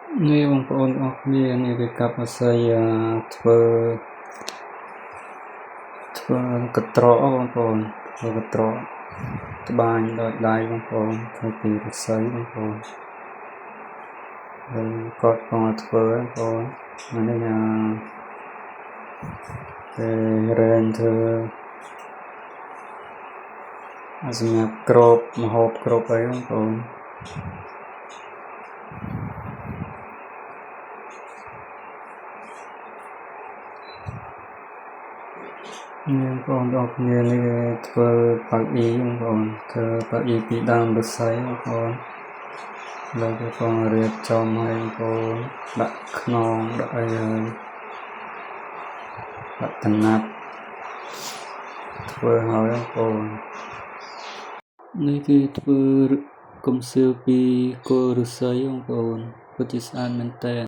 នេះបងប្អូនអរគ្នានេះគឺកាប់អាស័យធ្វើកត្រកបងប្អូនធ្វើកត្រកត្បាញដោយដៃបងប្អូនធ្វើពីឫស្សីបងប្អូនហើយគាត់ផងធ្វើបងប្អូននេះគេរែងធ្វើសម្រាប់គ្របម្ហូបគ្រប់អីបងប្អូននេះបងប្អូនអរគ្នានេះធ្វើប៉ៅអ៊ីបងប្អូនធ្វើប៉ៅអ៊ីពីដើមឫស្សីបងប្អូនលើកបងរៀបចំឲ្យបងប្អូនដាក់ខ្នងដាក់អីហើយដាក់តំណាប់ធ្វើហើយបងប្អូននេះគឺធ្វើកំសៀវពីគល់ឫស្សីបងប្អូនពិតជាស្អាតមែនតើ